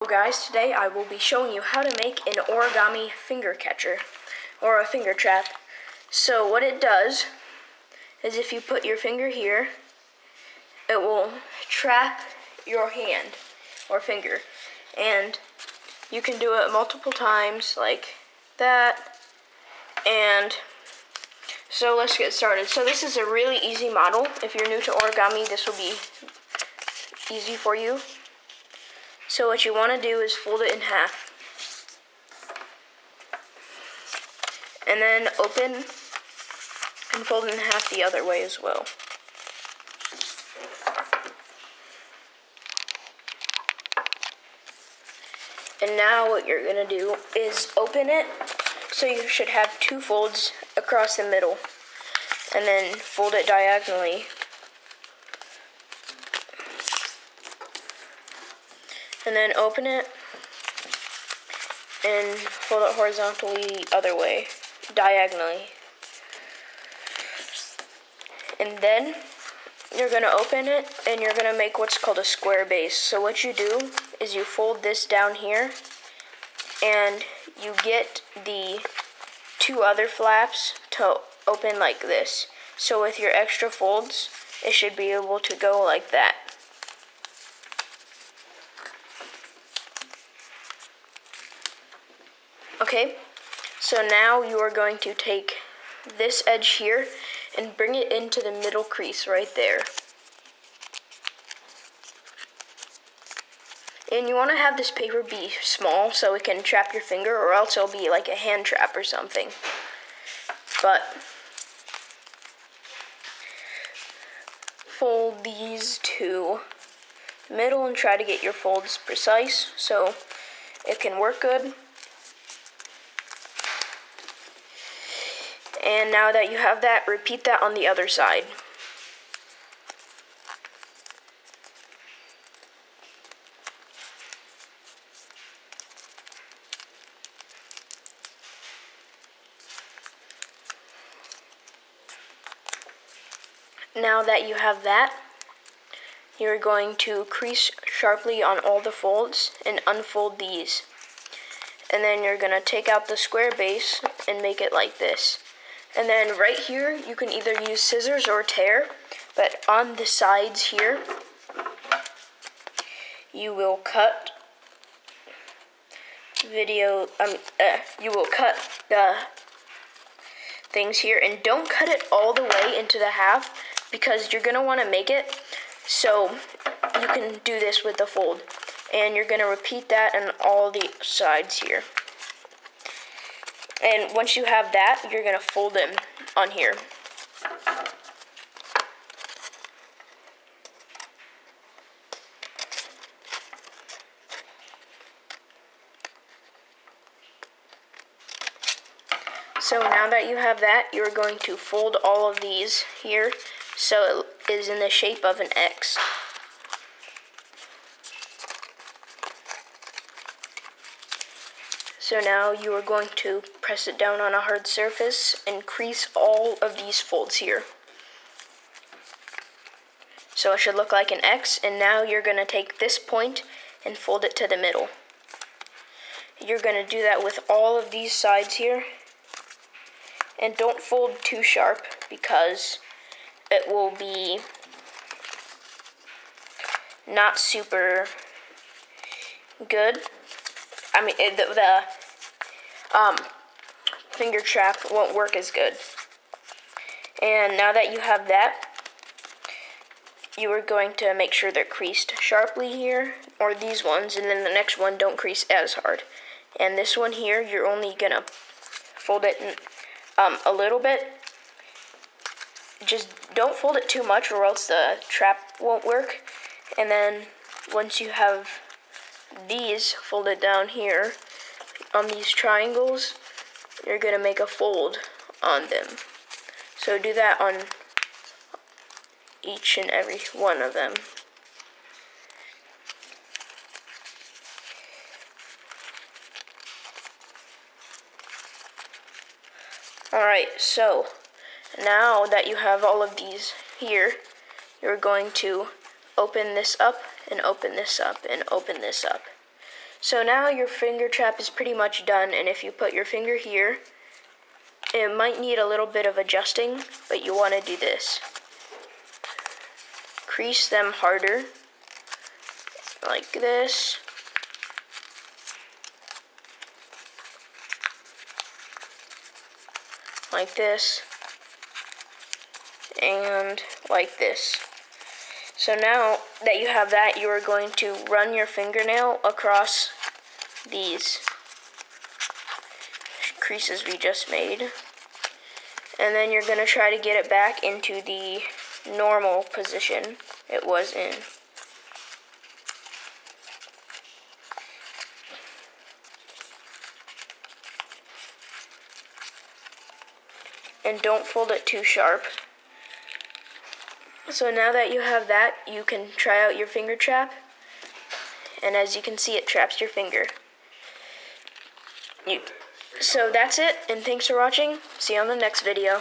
Guys, today I will be showing you how to make an origami finger catcher or a finger trap. So what it does is if you put your finger here, it will trap your hand or finger, and you can do it multiple times like that. And so let's get started. So this is a really easy model. If you're new to origami, this will be easy for you. So what you want to do is fold it in half. And then open and fold it in half the other way as well. And now what you're going to do is open it. So you should have two folds across the middle. And then fold it diagonally. And then open it and fold it horizontally the other way, diagonally. And then you're going to open it and you're going to make what's called a square base. So what you do is you fold this down here and you get the two other flaps to open like this. So with your extra folds, it should be able to go like that. Okay, so now you are going to take this edge here and bring it into the middle crease right there. And you want to have this paper be small so it can trap your finger, or else it'll be like a hand trap or something. But fold these to the middle and try to get your folds precise so it can work good. And now that you have that, repeat that on the other side. Now that you have that, you're going to crease sharply on all the folds and unfold these. And then you're going to take out the square base and make it like this. And then right here, you can either use scissors or tear, but on the sides here, you will cut you will cut the things here, and don't cut it all the way into the half because you're going to want to make it so you can do this with the fold. And you're going to repeat that on all the sides here. And once you have that, you're going to fold them on here. So now that you have that, you're going to fold all of these here so it is in the shape of an X. So now you are going to press it down on a hard surface and crease all of these folds here. So it should look like an X, and now you're going to take this point and fold it to the middle. You're going to do that with all of these sides here. And don't fold too sharp because it will be not super good. I mean, the finger trap won't work as good. And now that you have that, you are going to make sure they're creased sharply here, or these ones, and then the next one don't crease as hard. And this one here, you're only gonna fold it in, a little bit. Just don't fold it too much, or else the trap won't work. And then once you have these folded down here on these triangles, you're going to make a fold on them. So do that on each and every one of them. Alright, so now that you have all of these here, you're going to open this up and open this up and open this up. So now your finger trap is pretty much done, and if you put your finger here, it might need a little bit of adjusting, but you want to do this. Crease them harder, like this. Like this. And like this. So now that you have that, you are going to run your fingernail across these creases we just made. And then you're going to try to get it back into the normal position it was in. And don't fold it too sharp. So now that you have that, you can try out your finger trap. And as you can see, it traps your finger. So that's it, and thanks for watching. See you on the next video.